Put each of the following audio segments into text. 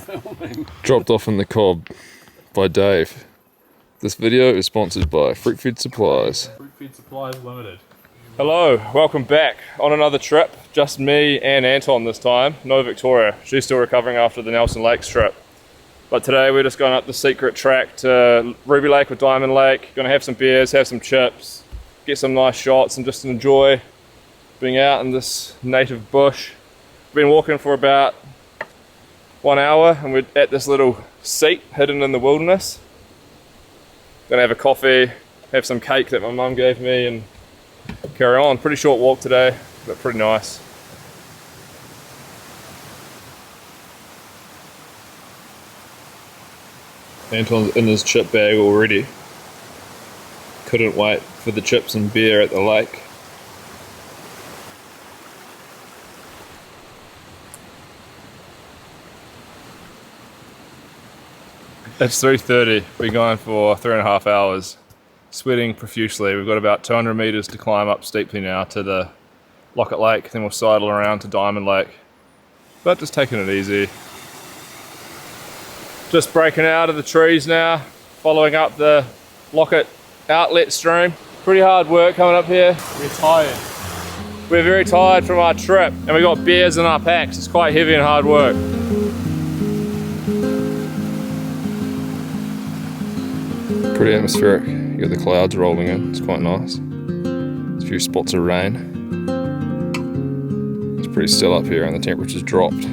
filming. Dropped off in the cob by Dave. This video is sponsored by Fruit Feed Supplies. Fruit Feed Supplies Limited. Hello, welcome back on another trip. Just me and Anton this time. No Victoria, she's still recovering after the Nelson Lakes trip. But today we're just going up the secret track to Ruby Lake or Diamond Lake. Gonna have some beers, have some chips, get some nice shots and just enjoy being out in this native bush. Been walking for about 1 hour and we're at this little seat hidden in the wilderness. Gonna have a coffee, have some cake that my mum gave me and carry on. Pretty short walk today, but pretty nice. Anton's in his chip bag already. Couldn't wait for the chips and beer at the lake. It's 3:30, been going for 3.5 hours, sweating profusely. We've got about 200 meters to climb up steeply now to the Locket Lake, then we'll sidle around to Diamond Lake, but just taking it easy. Just breaking out of the trees now, following up the Locket outlet stream. Pretty hard work coming up here. We're tired. We're very tired from our trip and we got beers in our packs. It's quite heavy and hard work. Pretty atmospheric. You got the clouds rolling in. It's quite nice. There's a few spots of rain. It's pretty still up here and the temperature's dropped.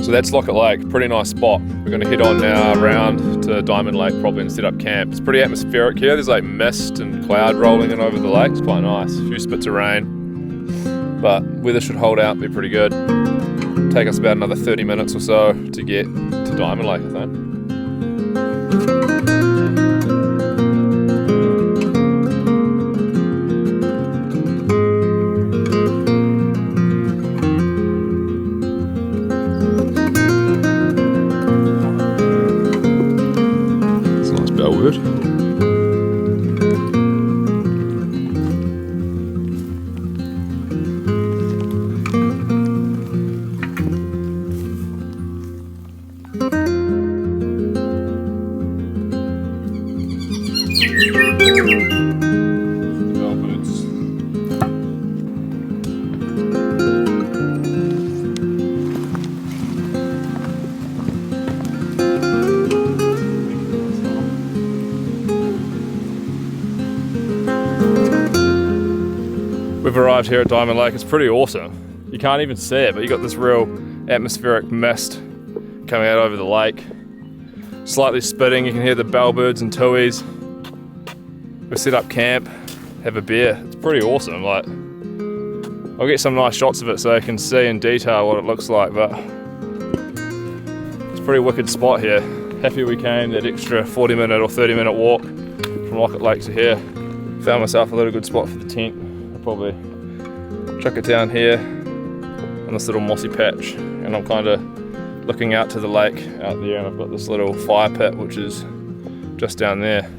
So that's Locket Lake, pretty nice spot. We're gonna head on now around to Diamond Lake probably and set up camp. It's pretty atmospheric here. There's like mist and cloud rolling in over the lake. It's quite nice. A few spits of rain, but weather should hold out, be pretty good. Take us about another 30 minutes or so to get to Diamond Lake, I think. It's a nice bellwort. We've arrived here at Diamond Lake. It's pretty awesome. You can't even see it, but you got this real atmospheric mist coming out over the lake. Slightly spitting, you can hear the bellbirds and tuies. We set up camp, have a beer. It's pretty awesome. Like, I'll get some nice shots of it so you can see in detail what it looks like, but it's a pretty wicked spot here. Happy we came that extra 40-minute or 30-minute walk from Locket Lake to here. Found myself a little good spot for the tent. Probably chuck it down here on this little mossy patch and I'm kind of looking out to the lake out there and I've got this little fire pit which is just down there.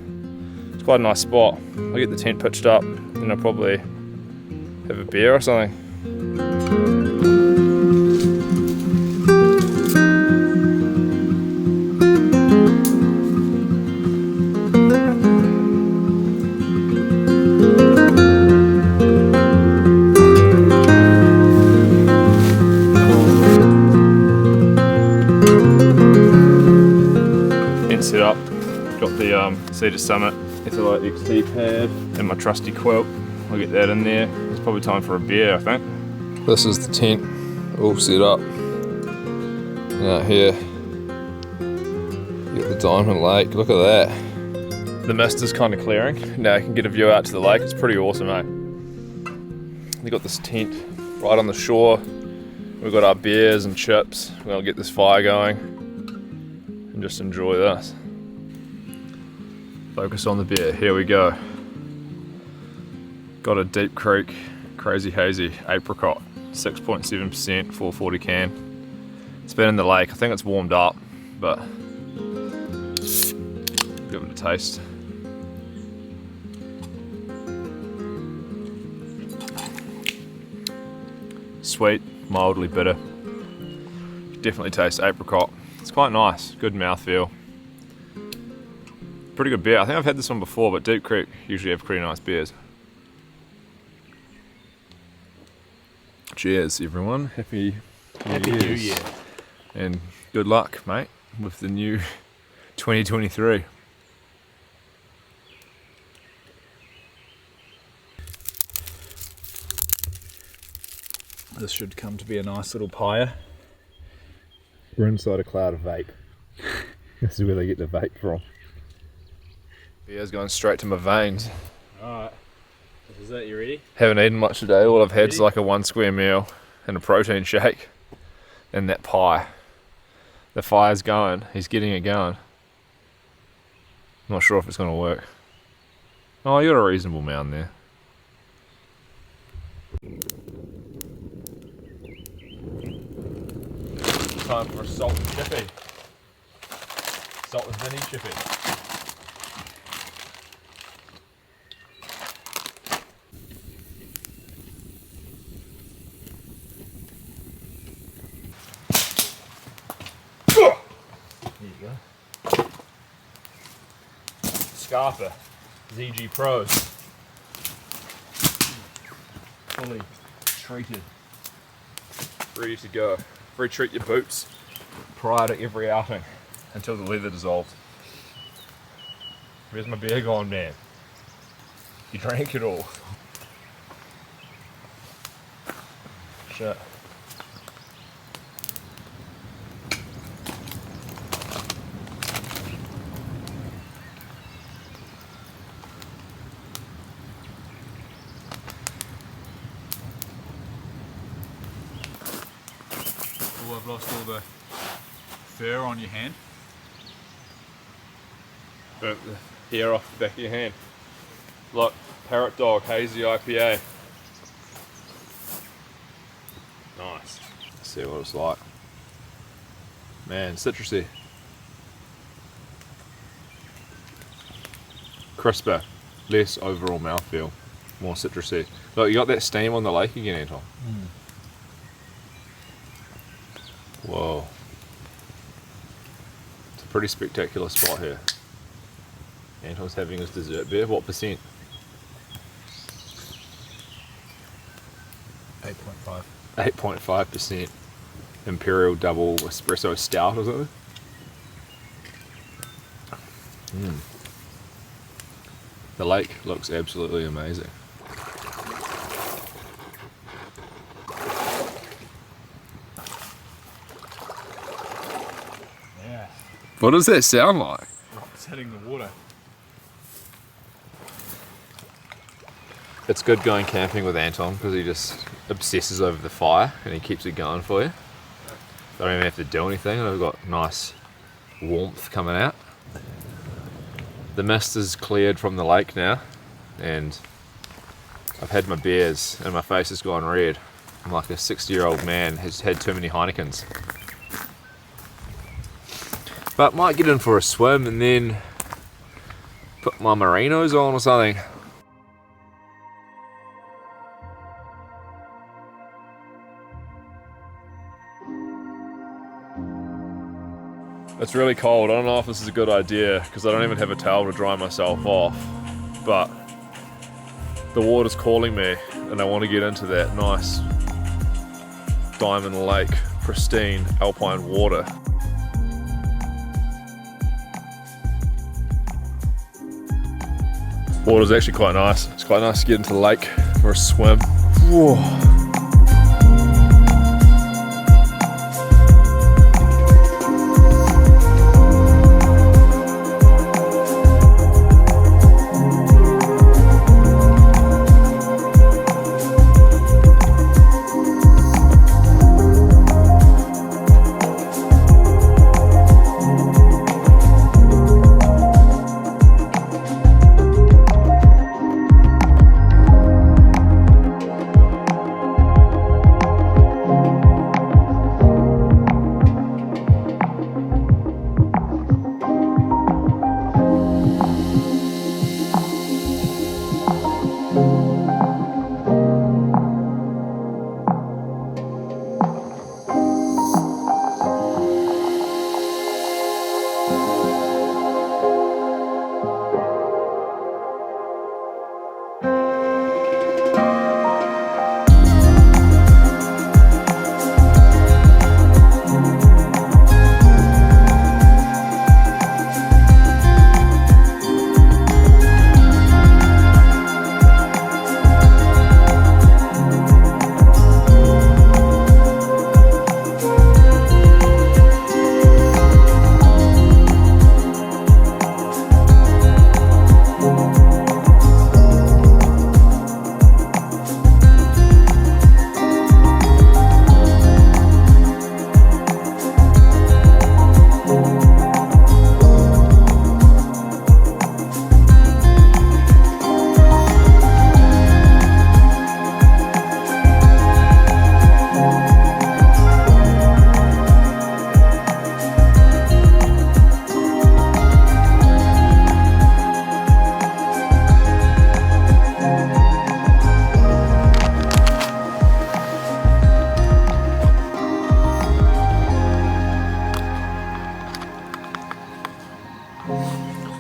It's quite a nice spot. I'll get the tent pitched up and I'll probably have a beer or something. Set up, got the Cedar Summit Etholite XT pad and my trusty quilt. I'll get that in there. It's probably time for a beer, I think. This is the tent all set up. And out here, you got the Diamond Lake. Look at that. The mist is kind of clearing. Now you can get a view out to the lake. It's pretty awesome, mate. We got this tent right on the shore. We've got our beers and chips. We'll get this fire going and just enjoy this. Focus on the beer, here we go. Got a Deep Creek Crazy Hazy Apricot, 6.7%, 440 can. It's been in the lake, I think it's warmed up, but give it a taste. sweet, mildly bitter. Definitely taste apricot. It's quite nice, good mouthfeel. Pretty good beer. I think I've had this one before, but Deep Creek usually have pretty nice beers. Cheers, everyone. Happy New Year. And good luck, mate, with the new 2023. This should come to be a nice little pyre. We're inside a cloud of vape. This is where they get the vape from. Beer's going straight to my veins. Alright. Is that you ready? Haven't eaten much today. All I've had is like a 1 square meal and a protein shake and that pie. The fire's going. He's getting it going. I'm not sure if it's going to work. Oh, you got a reasonable mound there. Time for a salt and chippy. Salt and vinny chippy. There you go. Scarper ZG Pros. Fully treated. Ready to go. Retreat your boots prior to every outing until the leather dissolves. Where's my beer gone, man? You drank it all. Shit. Oh, I've lost all the fur on your hand. Burnt the hair off the back of your hand. Look, Parrot Dog Hazy IPA. Nice. Let's see what it's like. Man, citrusy. Crisper, less overall mouthfeel, more citrusy. Look, you got that steam on the lake again, Anton. Whoa. It's a pretty spectacular spot here. Anton's having his dessert beer. What percent? 8.5. 8.5% Imperial Double Espresso Stout or something. The lake looks absolutely amazing. Yeah. What does that sound like? It's hitting the water. It's good going camping with Anton because he just obsesses over the fire and he keeps it going for you. I don't even have to do anything and I've got nice warmth coming out. The mist is cleared from the lake now and I've had my beers and my face has gone red. I'm like a 60-year-old man who's had too many Heinekens. But might get in for a swim and then put my merinos on or something. It's really cold. I don't know if this is a good idea because I don't even have a towel to dry myself off, but the water's calling me and I want to get into that nice Diamond Lake, pristine alpine water. Water's actually quite nice. It's quite nice to get into the lake for a swim. Whoa.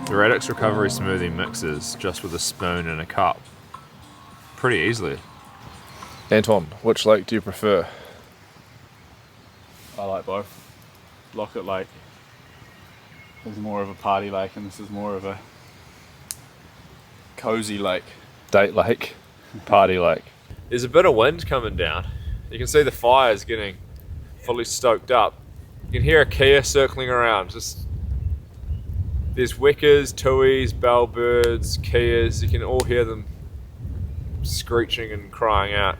The Radix Recovery Smoothie mixes just with a spoon and a cup pretty easily. Anton, which lake do you prefer? I like both. Locket Lake is more of a party lake, and this is more of a cozy lake. Date lake, party lake. There's a bit of wind coming down. You can see the fire's getting fully stoked up. You can hear a Kia circling around. There's wekas, tuis, bellbirds, Kias. You can all hear them screeching and crying out.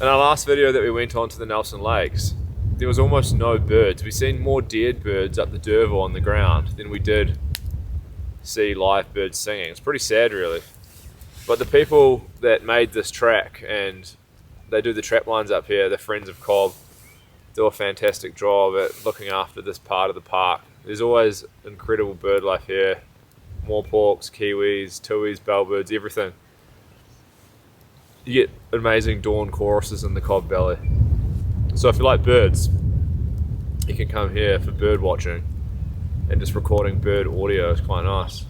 In our last video that we went on to the Nelson Lakes, there was almost no birds. We've seen more dead birds up the Derval on the ground than we did see live birds singing. It's pretty sad, really. But the people that made this track, and they do the trap lines up here, the Friends of Cobb, do a fantastic job at looking after this part of the park. There's always incredible bird life here. Moorporks, kiwis, tuis, bellbirds, everything. You get amazing dawn choruses in the Cobb Valley. So if you like birds, you can come here for bird watching, and just recording bird audio is quite nice.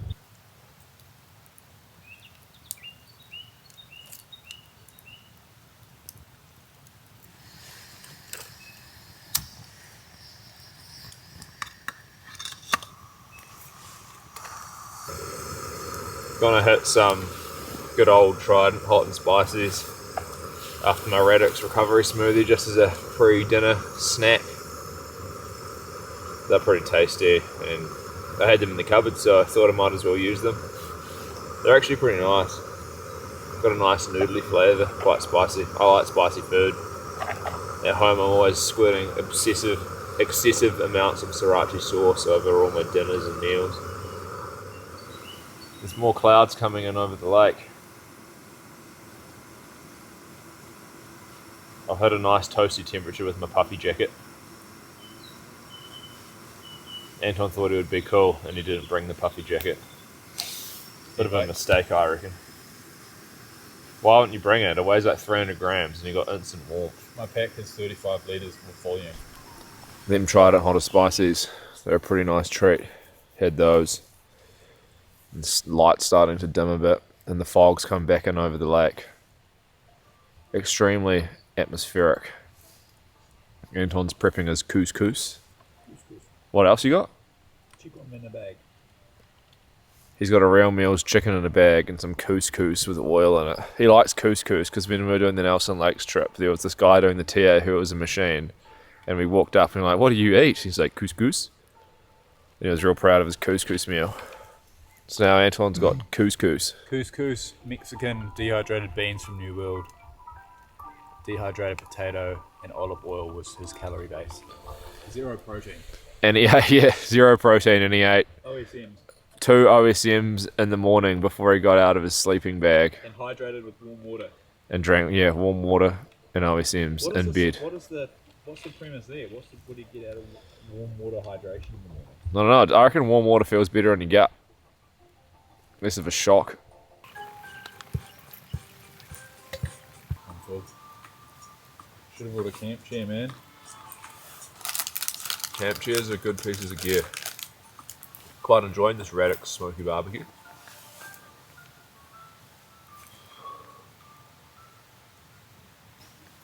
Gonna hit some good old Trident hot and spices after my Radix Recovery Smoothie, just as a pre-dinner snack. They're pretty tasty, and I had them in the cupboard, so I thought I might as well use them. They're actually pretty nice. Got a nice noodly flavour, quite spicy. I like spicy food. At home I'm always squirting excessive amounts of sriracha sauce over all my dinners and meals. There's more clouds coming in over the lake. I've had a nice toasty temperature with my puffy jacket. Anton thought it would be cool, and he didn't bring the puffy jacket. Bit of a mistake, I reckon. Why wouldn't you bring it? It weighs like 300 grams and you got instant warmth. My pack has 35 litres of volume. Them Trident hot and spices. They're a pretty nice treat. Had those. The light's starting to dim a bit, and the fog's come back in over the lake. Extremely atmospheric. Anton's prepping his couscous. What else you got? Chicken in a bag. He's got a real meal's chicken in a bag and some couscous with oil in it. He likes couscous because when we were doing the Nelson Lakes trip, there was this guy doing the TA who was a machine, and we walked up and we were like, "What do you eat?" He's like, "Couscous." And he was real proud of his couscous meal. So now Anton's got couscous. Couscous, Mexican dehydrated beans from New World. Dehydrated potato and olive oil was his calorie base. Zero protein. And he ate, 0 protein, and he ate OSMs. 2 OSMs in the morning before he got out of his sleeping bag. And hydrated with warm water. And drank, warm water and OSMs in bed. What's the premise there? What do you get out of warm water hydration in the morning? No, I reckon warm water feels better on your gut. Less of a shock. Should have brought a camp chair, man. Camp chairs are good pieces of gear. Quite enjoying this Radix smoky barbecue.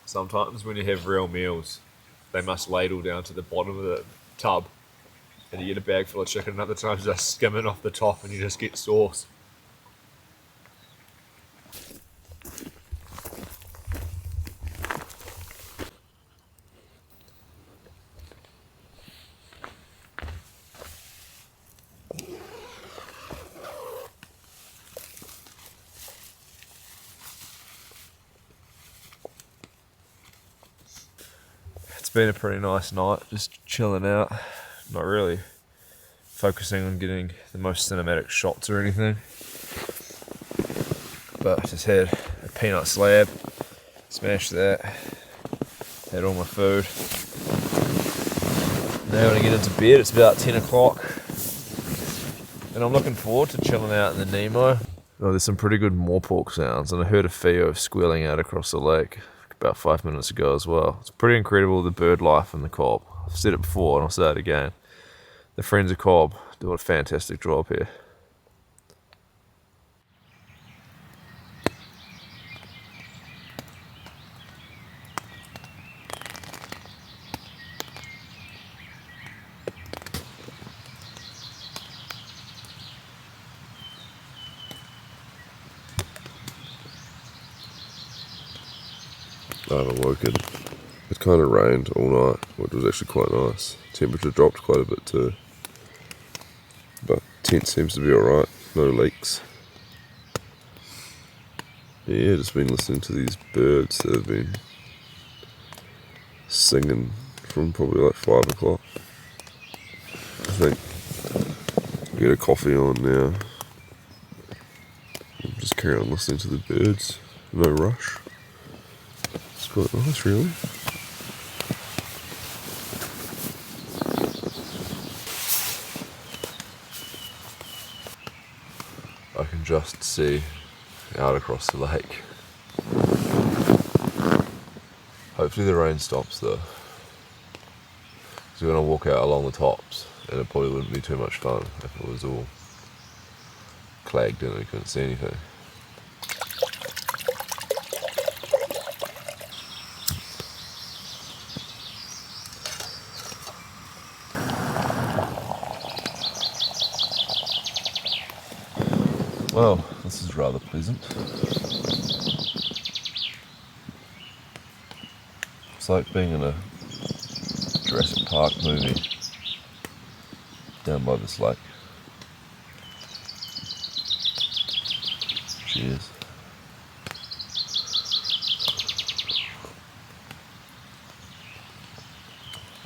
Sometimes when you have real meals, they must ladle down to the bottom of the tub, and you get a bag full of chicken, and other times they're skimming off the top and you just get sauce. It's been a pretty nice night, just chilling out, not really focusing on getting the most cinematic shots or anything, but I just had a peanut slab, smashed that, had all my food. Now when I get into bed, it's about 10 o'clock, and I'm looking forward to chilling out in the Nemo. Oh, there's some pretty good moorpork sounds, and I heard a Theo squealing out across the lake about 5 minutes ago as well. It's pretty incredible, the bird life in the Cobb. I've said it before and I'll say it again. The Friends of Cobb do a fantastic job here. I've awoken. It kind of rained all night, which was actually quite nice. Temperature dropped quite a bit too. But tent seems to be alright, no leaks. Yeah, just been listening to these birds that have been singing from probably like 5 o'clock. I think get a coffee on now. Just carry on listening to the birds, no rush. It's quite nice really. I can just see out across the lake. Hopefully the rain stops though. So we're going to walk out along the tops and it probably wouldn't be too much fun if it was all clagged in and you couldn't see anything. Well, this is rather pleasant. It's like being in a Jurassic Park movie down by this lake. Cheers.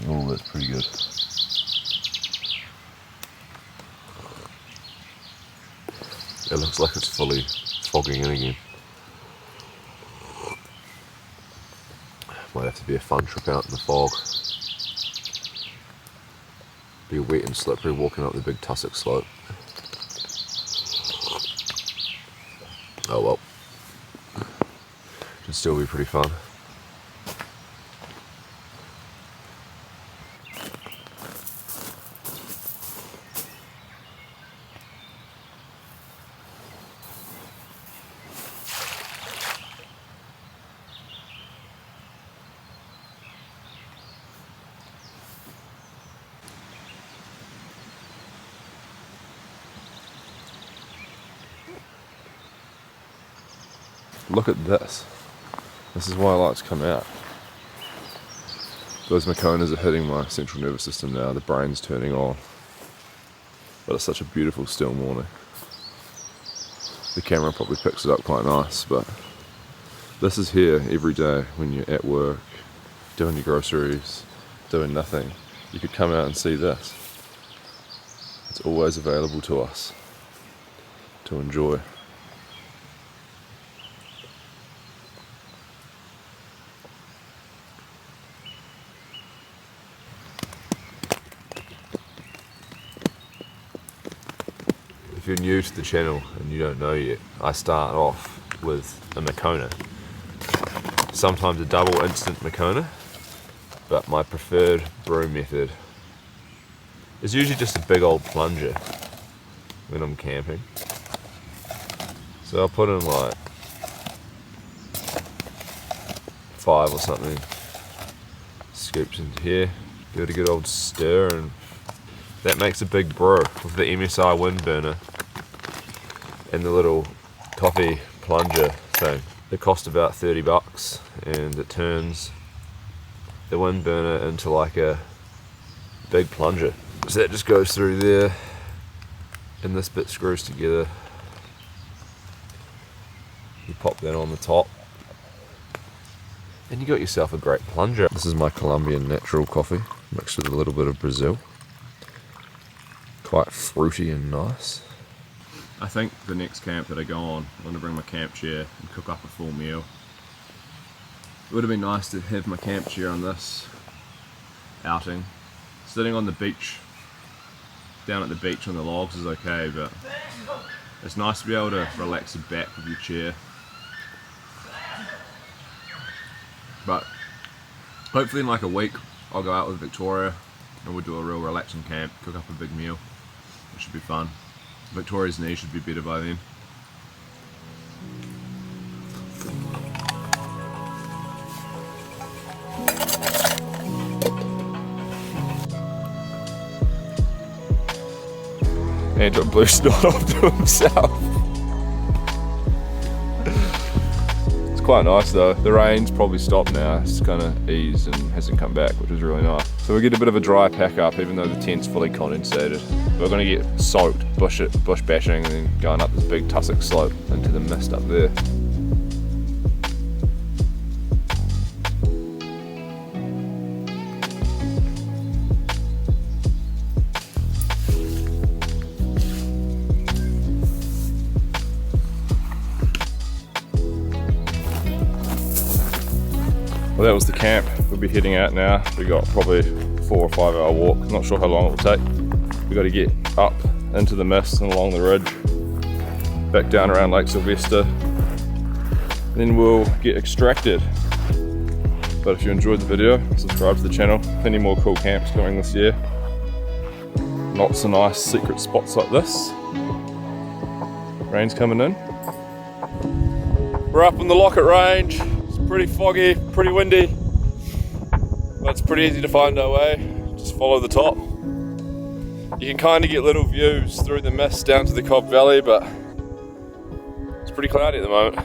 Oh, that's pretty good. It looks like it's fully fogging in again. Might have to be a fun trip out in the fog. Be wet and slippery walking up the big tussock slope. Oh well. Should still be pretty fun. Look at this. This is why I like to come out. Those maconas are hitting my central nervous system now. The brain's turning on. But it's such a beautiful still morning. The camera probably picks it up quite nice, but this is here every day when you're at work, doing your groceries, doing nothing. You could come out and see this. It's always available to us to enjoy. If you're new to the channel and you don't know yet, I start off with a macona. Sometimes a double instant macona, but my preferred brew method is usually just a big old plunger when I'm camping. So I'll put in like 5 or something, scoops into here, give it a good old stir, and that makes a big brew with the MSI wind burner and the little coffee plunger thing. They cost about $30 and it turns the wind burner into like a big plunger. So that just goes through there and this bit screws together. You pop that on the top and you got yourself a great plunger. This is my Colombian natural coffee mixed with a little bit of Brazil. Quite fruity and nice. I think the next camp that I go on, I'm going to bring my camp chair and cook up a full meal. It would have been nice to have my camp chair on this outing. Sitting on the beach, down at the beach on the logs is okay, but it's nice to be able to relax the back with your chair. But hopefully in like a week I'll go out with Victoria and we'll do a real relaxing camp, cook up a big meal. It should be fun. Victoria's knee should be better by then. Anton blew snot off to himself. It's quite nice though. The rain's probably stopped now. It's kind of eased and hasn't come back, which is really nice. So we get a bit of a dry pack up, even though the tent's fully condensated. We're going to get soaked, bush bashing, and then going up this big tussock slope into the mist up there. Well, that was the camp. We'll be heading out now. We got probably 4 or 5 hour walk. Not sure how long it will take. We got to get up into the mist and along the ridge, back down around Lake Sylvester. Then we'll get extracted. But if you enjoyed the video, subscribe to the channel. Plenty more cool camps coming this year. Lots of nice secret spots like this. Rain's coming in. We're up in the Locket Range. Pretty foggy, pretty windy, but it's pretty easy to find our way. Just follow the top. You can kind of get little views through the mist down to the Cobb Valley, but it's pretty cloudy at the moment.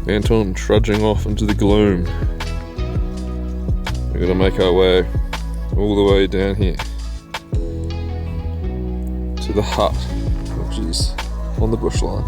Anton trudging off into the gloom. We're gonna make our way all the way down here to the hut, which is on the bush line.